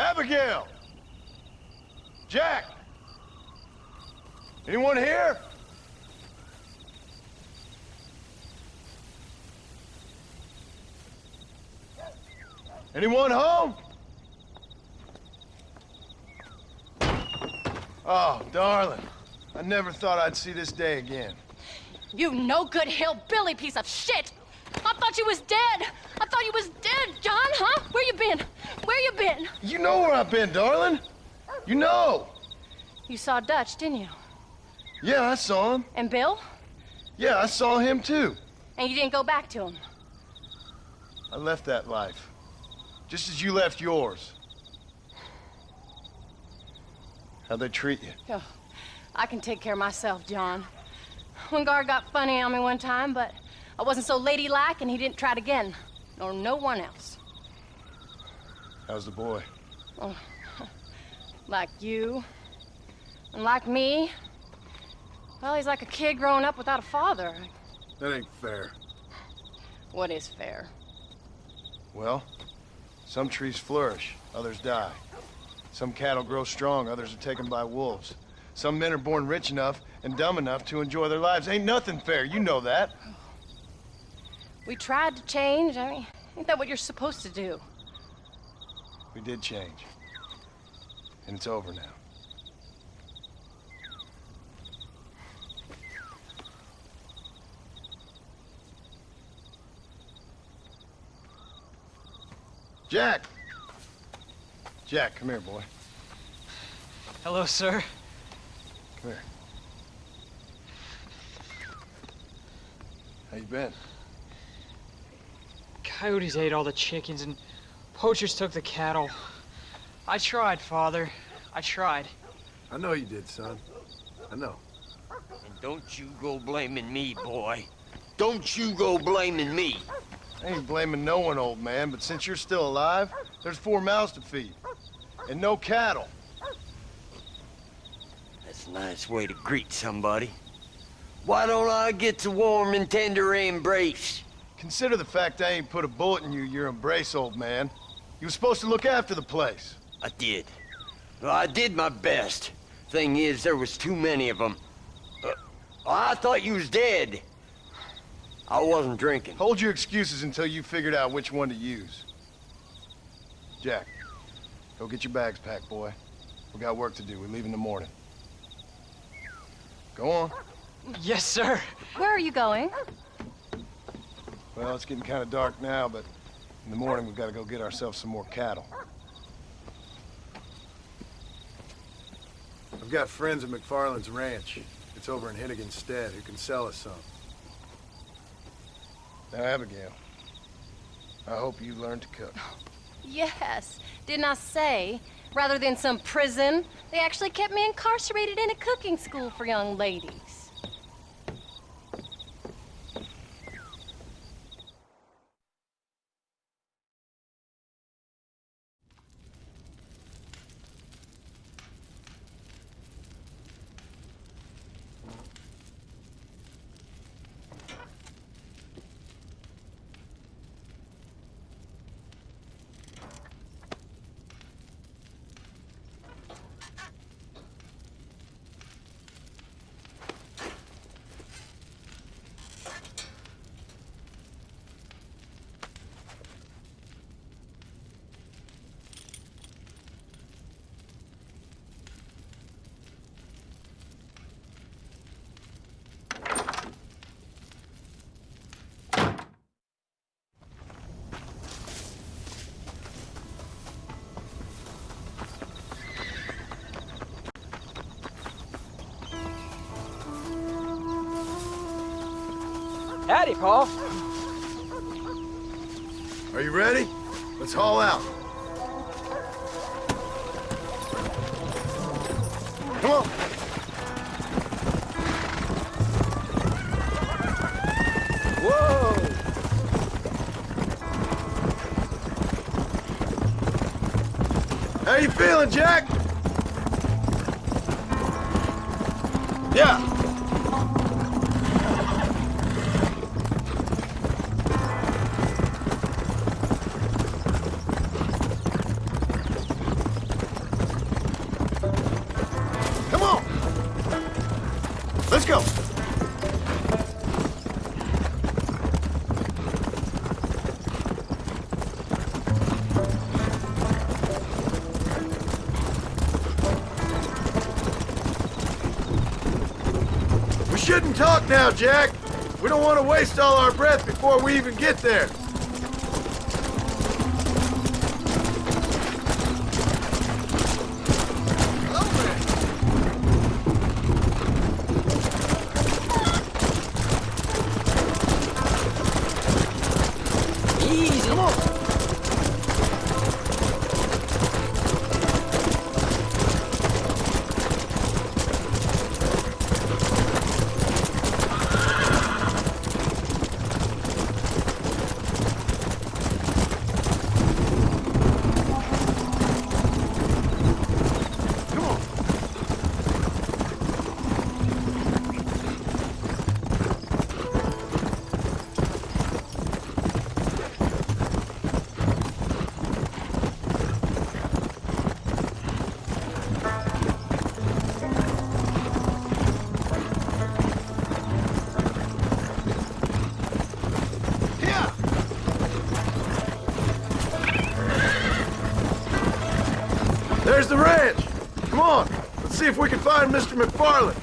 Abigail! Jack! Anyone here? Anyone home? Oh, darling. I never thought I'd see this day again. You no-good hillbilly piece of shit! I thought you was dead! I thought you was dead, John, huh? Where you been? Where you been? You know where I've been, darling. You know. You saw Dutch, didn't you? Yeah, I saw him. And Bill? Yeah, I saw him too. And you didn't go back to him? I left that life. Just as you left yours. How'd they treat you? Oh, I can take care of myself, John. One guard got funny on me one time, but I wasn't so ladylike and he didn't try it again. Nor no one else. How's the boy? Oh, like you. And like me. Well, he's like a kid growing up without a father. That ain't fair. What is fair? Well, some trees flourish, others die. Some cattle grow strong, others are taken by wolves. Some men are born rich enough and dumb enough to enjoy their lives. Ain't nothing fair, you know that. We tried to change. I mean, ain't that what you're supposed to do? We did change. And it's over now. Jack! Jack, come here, boy. Hello, sir. Come here. How you been? Coyotes ate all the chickens and poachers took the cattle. I tried, Father. I tried. I know you did, son. I know. And don't you go blaming me, boy. Don't you go blaming me. I ain't blaming no one, old man, but since you're still alive, there's 4 mouths to feed. And no cattle. That's a nice way to greet somebody. Why don't I get a warm and tender embrace? Consider the fact I ain't put a bullet in your embrace, old man. You were supposed to look after the place. I did. Well, I did my best. Thing is, there was too many of them. I thought you was dead. I wasn't drinking. Hold your excuses until you figured out which one to use. Jack, go get your bags packed, boy. We got work to do. We leave in the morning. Go on. Yes, sir. Where are you going? Well, it's getting kind of dark now, but in the morning we've got to go get ourselves some more cattle. I've got friends at McFarland's ranch. It's over in Hennigan's Stead who can sell us some. Now, Abigail, I hope you learn to cook. Yes. Didn't I say, rather than some prison, they actually kept me incarcerated in a cooking school for young ladies. Howdy, Paul. Are you ready? Let's haul out. Come on. Whoa! How you feeling, Jack? Yeah. can talk now, Jack. We don't want to waste all our breath before we even get there. Easy. Come on. There's the ranch. Come on, let's see if we can find Mr. McFarland.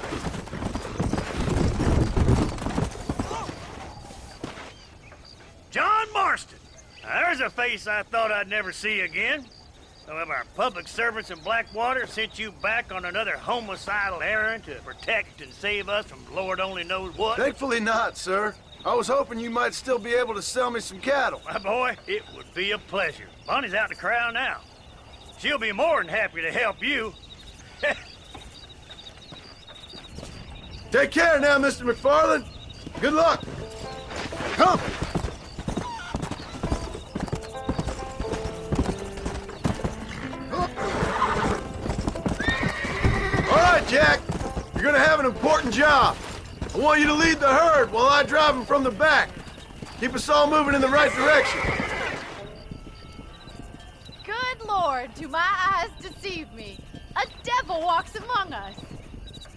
John Marston. Now, there's a face I thought I'd never see again. Some of our public servants in Blackwater sent you back on another homicidal errand to protect and save us from Lord only knows what. Thankfully not, sir. I was hoping you might still be able to sell me some cattle. My boy, it would be a pleasure. Bonnie's out in the crowd now. She'll be more than happy to help you. Take care now, Mr. McFarland. Good luck. Come. All right, Jack. You're gonna have an important job. I want you to lead the herd while I drive them from the back. Keep us all moving in the right direction. Good Lord, do my eyes deceive me? A devil walks among us.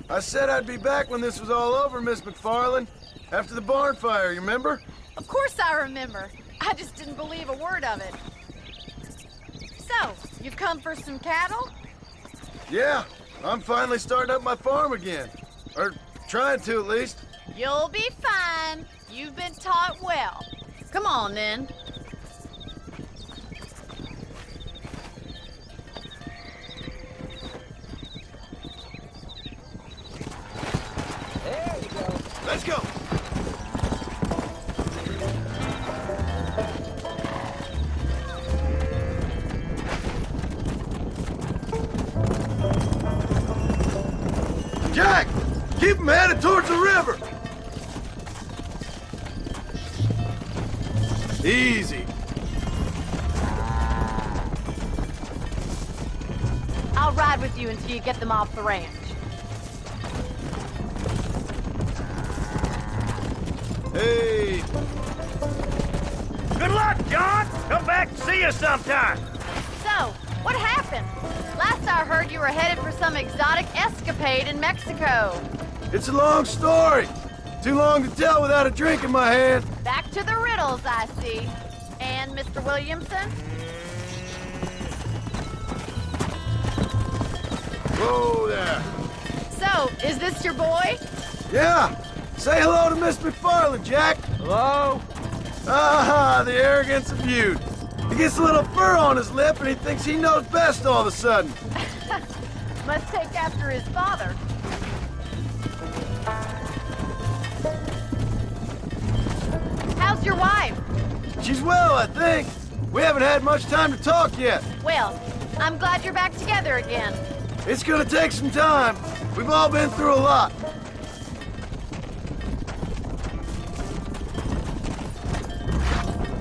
I said I'd be back when this was all over, Miss McFarland. After the barn fire, you remember? Of course I remember. I just didn't believe a word of it. So, you've come for some cattle? Yeah, I'm finally starting up my farm again. Or trying to, at least. You'll be fine. You've been taught well. Come on, then. There you go. Let's go. Jack, keep them headed towards the river. Easy. I'll ride with you until you get them off the ranch. Hey. Good luck, John. Come back and see us sometime. So, what happened? Last I heard you were headed for some exotic escapade in Mexico. It's a long story. Too long to tell without a drink in my hand. Back to the riddles, I see. And Mr. Williamson? Whoa there. So, is this your boy? Yeah. Say hello to Miss McFarland, Jack. Hello? Ah, the arrogance of youth. He gets a little fur on his lip and he thinks he knows best all of a sudden. Must take after his father. How's your wife? She's well, I think. We haven't had much time to talk yet. Well, I'm glad you're back together again. It's gonna take some time. We've all been through a lot.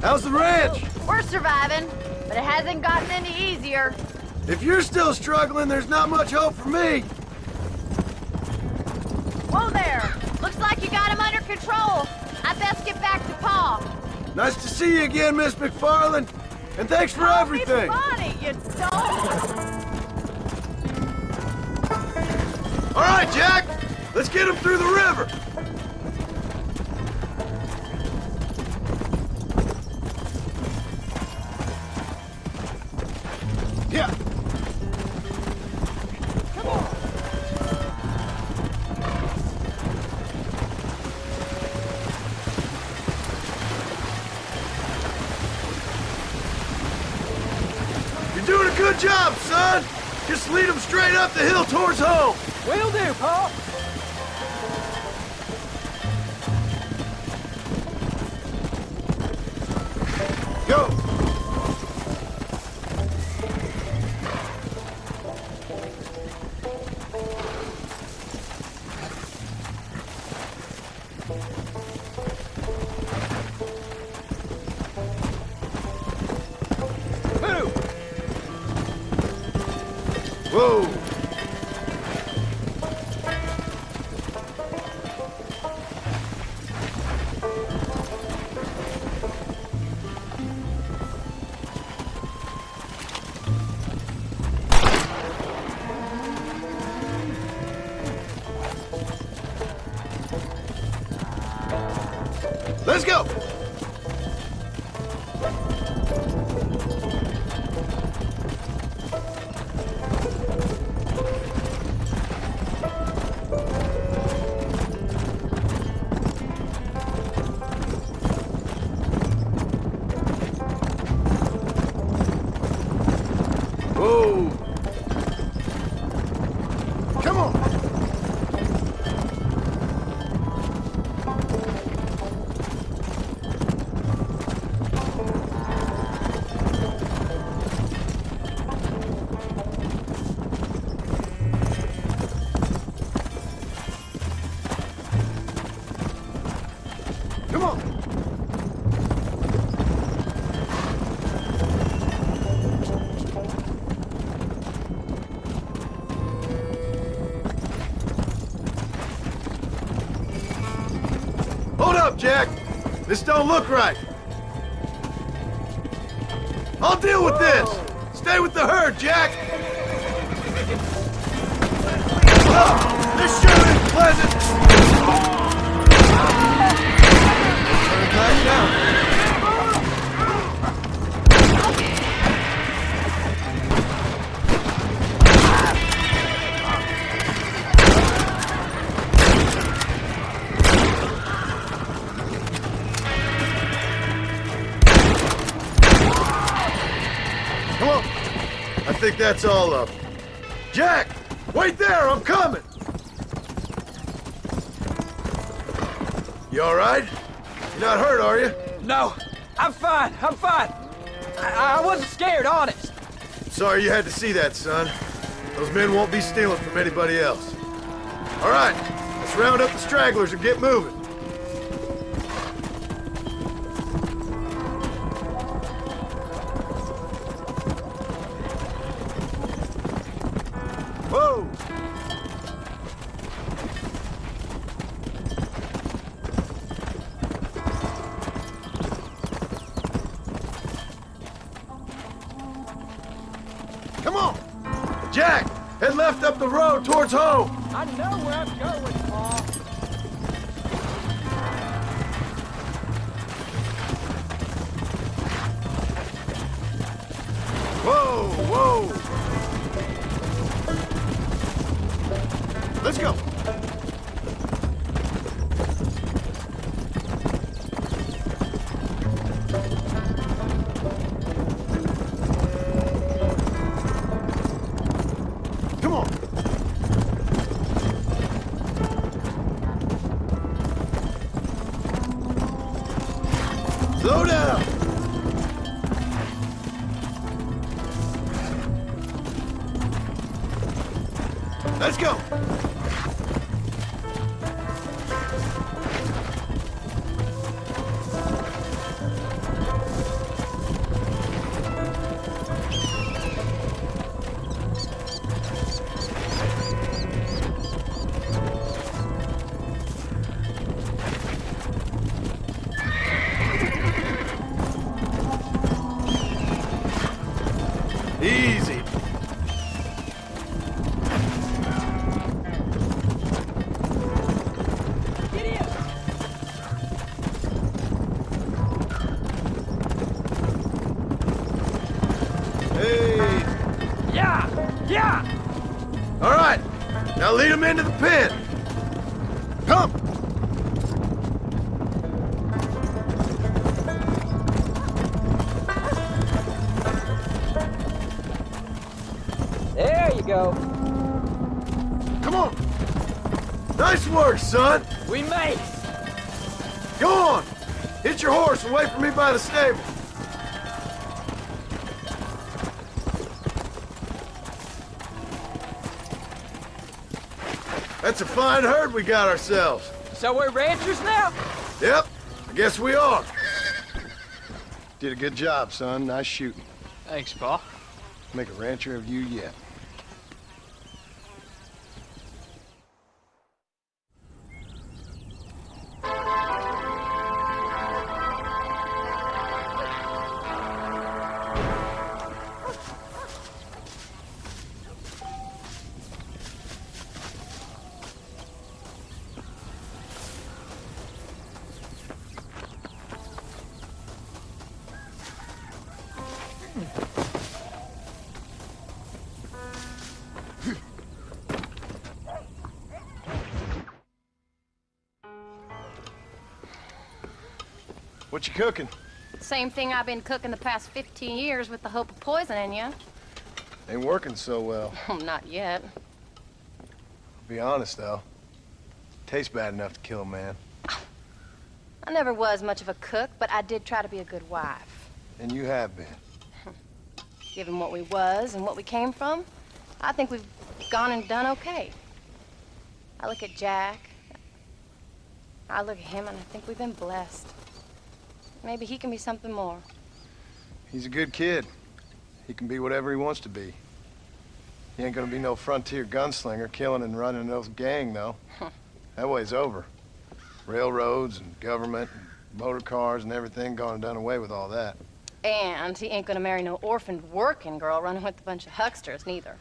How's the ranch? We're surviving, but it hasn't gotten any easier. If you're still struggling, there's not much hope for me. Whoa there! Looks like you got him under control. I best get back to Pa. Nice to see you again, Miss McFarland. And thanks for Call me everything. Bonnie, you don't. All right, Jack. Let's get him through the river. Yeah. Come on. Good job, son! Just lead them straight up the hill towards home! Will do, Paul. Go! Move. Whoa! Let's go! Whoa! Come on! Come on! Hold up, Jack! This don't look right! I'll deal with this! Stay with the herd, Jack! Oh, this sure is pleasant! Turn it back down. Come on! I think that's all of them. Jack! Wait there! I'm coming! You alright? You're not hurt, are you? No, I'm fine. I'm fine. I wasn't scared, honest. Sorry you had to see that, son. Those men won't be stealing from anybody else. Alright, let's round up the stragglers and get moving. Whoa! Come on! Jack, head left up the road towards home. I know where I'm going, Paul. Whoa, whoa! Let's go! Come on! Slow down! Let's go! Easy. Hey. Yeah! All right. Now lead them into the pen. Come. go. Come on! Nice work, son! We made it! Go on! Hit your horse and wait for me by the stable. That's a fine herd we got ourselves. So we're ranchers now? Yep, I guess we are. Did a good job, son. Nice shooting. Thanks, Pa. Make a rancher of you yet. What you cooking? Same thing I've been cooking the past 15 years with the hope of poisoning you. Ain't working so well. Not yet. Be honest, though. Tastes bad enough to kill a man. I never was much of a cook, but I did try to be a good wife. And you have been. Given what we was and what we came from, I think we've gone and done okay. I look at Jack. I look at him and I think we've been blessed. Maybe he can be something more. He's a good kid. He can be whatever he wants to be. He ain't gonna be no frontier gunslinger killing and running no gang, though. That way's over. Railroads and government and motor cars and everything gone and done away with all that. And he ain't gonna marry no orphaned working girl running with a bunch of hucksters, neither.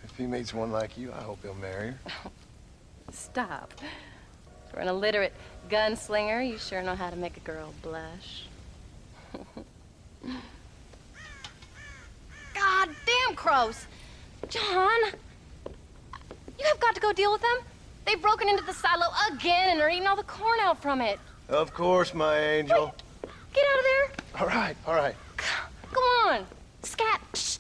If he meets one like you, I hope he'll marry her. Stop. For an illiterate gunslinger, you sure know how to make a girl blush. God damn crows! John! You have got to go deal with them. They've broken into the silo again and are eating all the corn out from it. Of course, my angel. Wait, get out of there. All right, all right. Go on. Scat. Shh.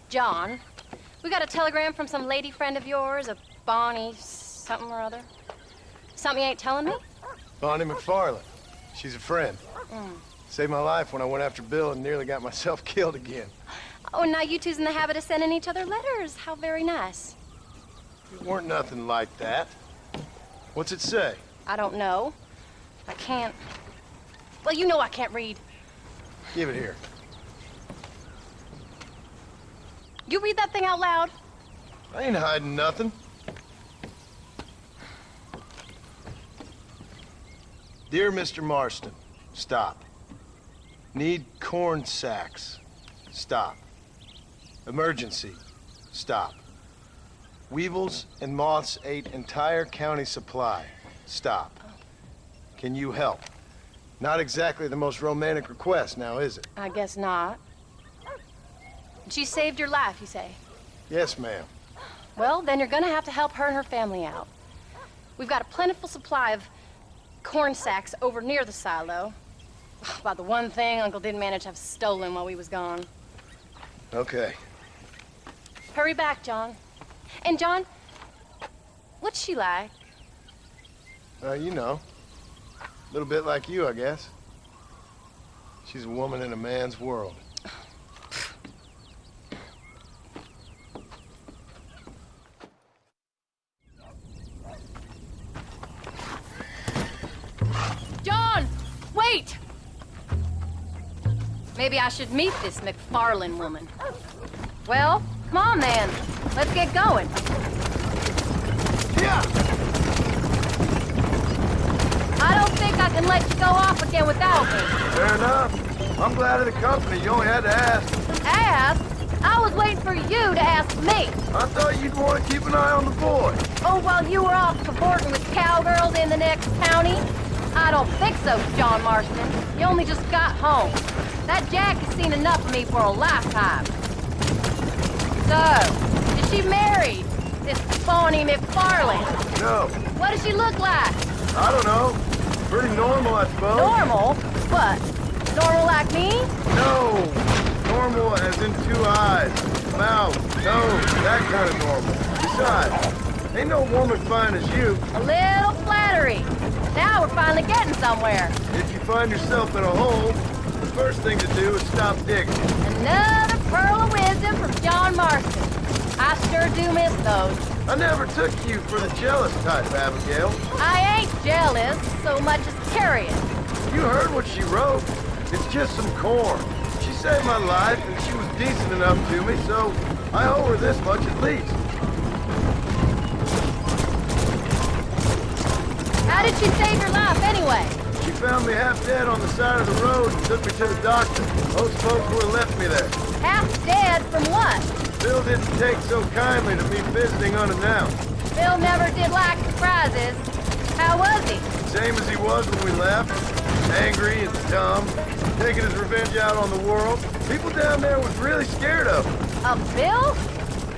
John, we got a telegram from some lady friend of yours, a Bonnie something or other. Something you ain't telling me? Bonnie McFarland. She's a friend. Saved my life when I went after Bill and nearly got myself killed again. Oh, and now you two's in the habit of sending each other letters. How very nice. It weren't nothing like that. What's it say? I don't know. I can't... Well, you know I can't read. Give it here. You read that thing out loud? I ain't hiding nothing. Dear Mr. Marston, stop. Need corn sacks. Stop. Emergency. Stop. Weevils and moths ate entire county supply. Stop. Can you help? Not exactly the most romantic request, now is it? I guess not. She saved your life, you say? Yes, ma'am. Well, then you're gonna have to help her and her family out. We've got a plentiful supply of corn sacks over near the silo. About the one thing Uncle didn't manage to have stolen while we was gone. Okay. Hurry back, John. And John, what's she like? You know. A little bit like you, I guess. She's a woman in a man's world. John! Wait! Maybe I should meet this McFarlane woman. Well, come on then. Let's get going. Yeah! I don't think I can let you go off again without me. Fair enough. I'm glad of the company. You only had to ask. Ask? I was waiting for you to ask me. I thought you'd want to keep an eye on the boy. Oh, while you were off cavorting with cowgirls in the next county? I don't think so, John Marston. You only just got home. That Jack has seen enough of me for a lifetime. So, is she married? This phony McFarlane? No, What does she look like? I don't know. Pretty normal, I suppose. Normal? What? Normal like me? No, normal as in 2 eyes, mouth, nose, that kind of normal. Besides, ain't no woman fine as you. A little flattery. Now we're finally getting somewhere. If you find yourself in a hole, the first thing to do is stop digging. Another pearl of wisdom from John Marston. I sure do miss those. I never took you for the jealous type, Abigail. I ain't jealous so much as curious. You heard what she wrote. It's just some corn. She saved my life, and she was decent enough to me, so I owe her this much at least. How did she save your life anyway? She found me half dead on the side of the road and took me to the doctor. Most folks would have left me there. Half dead from what? Bill didn't take so kindly to me visiting unannounced. Bill never did like surprises. How was he? Same as he was when we left. Angry and dumb, taking his revenge out on the world. People down there was really scared of him. Of Bill?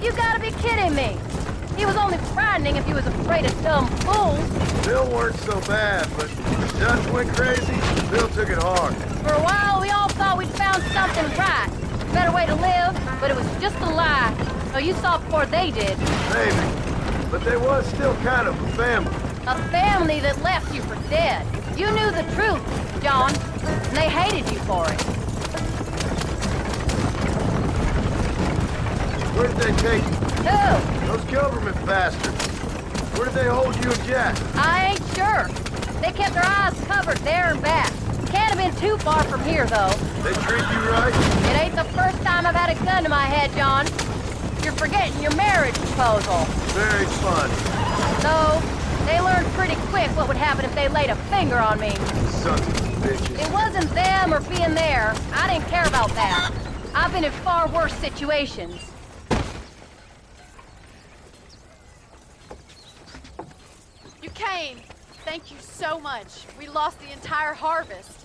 You gotta be kidding me. He was only frightening if he was afraid of dumb fools. Bill weren't so bad, but Dutch went crazy. Bill took it hard. For a while, we all thought we'd found something right. Better way to live, but it was just a lie. So you saw before they did. Maybe. But they was still kind of a family. A family that left you for dead. You knew the truth, John, and they hated you for it. Where did they take you? Who? Those government bastards. Where did they hold you and Jack? I ain't sure. They kept their eyes covered there and back. Can't have been too far from here, though. They treat you right? It ain't the first time I've had a gun to my head, John. You're forgetting your marriage proposal. Very fun. So, they learned pretty quick what would happen if they laid a finger on me. Sons of bitches. It wasn't them or being there. I didn't care about that. I've been in far worse situations. You came. Thank you so much. We lost the entire harvest.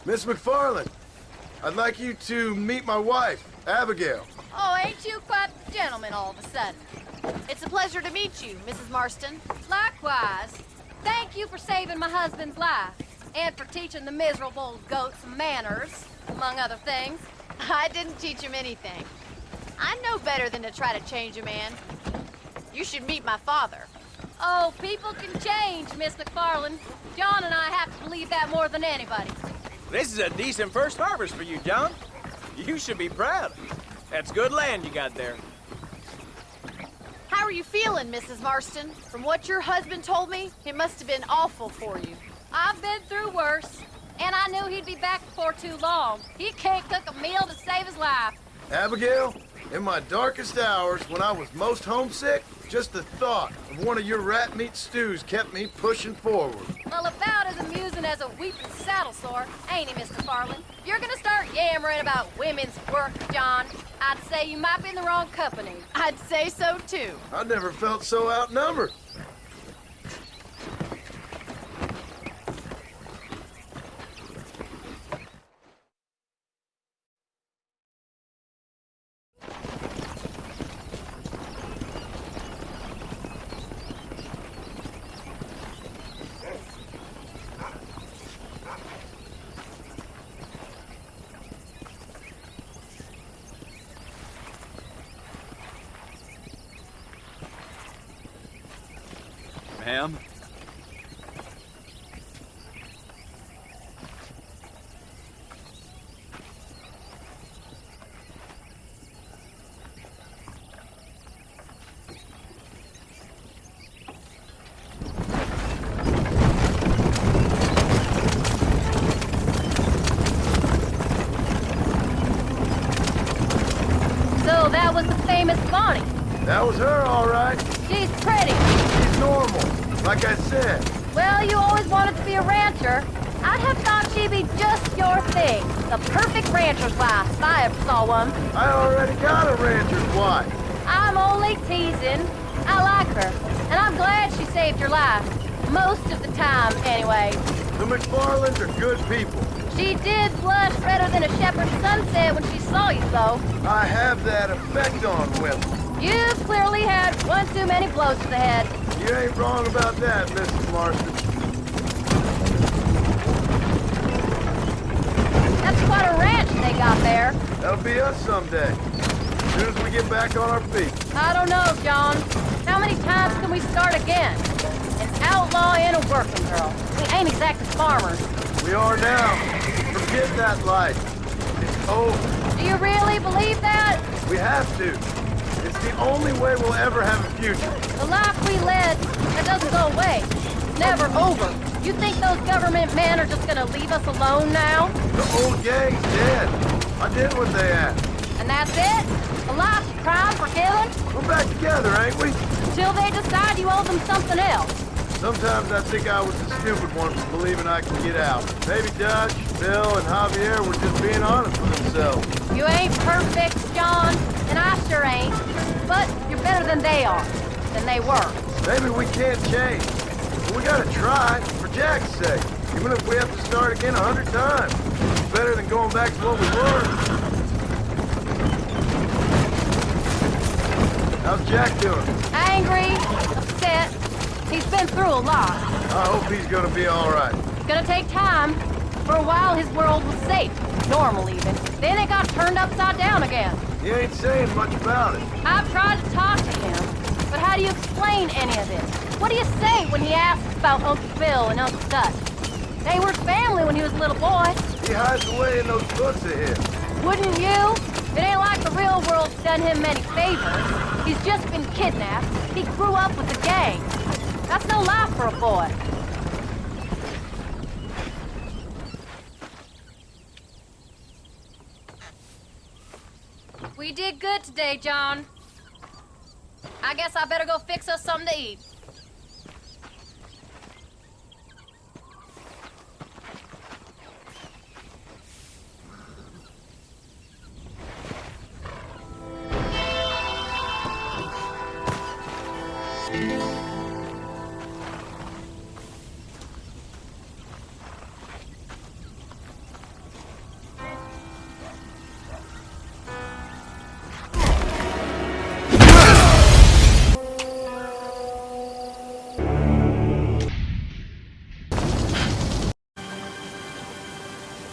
Miss McFarlane, I'd like you to meet my wife, Abigail. Oh, ain't you quite the gentleman all of a sudden? It's a pleasure to meet you, Mrs. Marston. Likewise. Thank you for saving my husband's life. And for teaching the miserable goat some manners, among other things. I didn't teach him anything. I know better than to try to change a man. You should meet my father. Oh, people can change, Miss McFarlane. John and I have to believe that more than anybody. This is a decent first harvest for you, John. You should be proud. That's good land you got there. How are you feeling, Mrs. Marston? From what your husband told me, it must have been awful for you. I've been through worse, and I knew he'd be back before too long. He can't cook a meal to save his life. Abigail, in my darkest hours, when I was most homesick, just the thought of one of your rat meat stews kept me pushing forward. Well, about as amusing as a weeping saddle sore, ain't he, Mr. Farland? If you're gonna start yammering about women's work, John, I'd say you might be in the wrong company. I'd say so too. I never felt so outnumbered. Ma'am? So that was the famous Bonnie. That was her, all right. She's pretty. She's normal, like I said. Well, you always wanted to be a rancher. I'd have thought she'd be just your thing. The perfect rancher's wife, if I ever saw one. I already got a rancher's wife. I'm only teasing. I like her, and I'm glad she saved your life. Most of the time, anyway. The McFarlands are good people. She did blush redder than a shepherd's sunset when she saw you, though. I have that effect on women. You've clearly had one too many blows to the head. You ain't wrong about that, Mrs. Marston. That's quite a ranch they got there. That'll be us someday. As soon as we get back on our feet. I don't know, John. How many times can we start again? An outlaw and a working girl. We ain't exactly farmers. We are now. Forget that life. It's over. Do you really believe that? We have to. It's the only way we'll ever have a future. The life we led, that doesn't go away. It's never over. You think those government men are just gonna leave us alone now? The old gang's dead. I did what they asked. And that's it? A life's crime forgiven? We're back together, ain't we? Until they decide you owe them something else. Sometimes I think I was the stupid one for believing I could get out. Maybe Dutch, Bill, and Javier were just being honest with themselves. You ain't perfect, John, and I sure ain't. But you're better than they are, than they were. Maybe we can't change. But we gotta try, for Jack's sake. Even if we have to start again 100 times. It's better than going back to what we were. How's Jack doing? Angry, upset. He's been through a lot. I hope he's gonna be all right. It's gonna take time. For a while, his world was safe. Normal, even. Then it got turned upside down again. He ain't saying much about it. I've tried to talk to him, but how do you explain any of this? What do you say when he asks about Uncle Phil and Uncle Dutch? They were family when he was a little boy. He hides away in those books of his. Wouldn't you? It ain't like the real world's done him many favors. He's just been kidnapped. He grew up with the gang. That's no life for a boy. We did good today, John. I guess I better go fix us something to eat.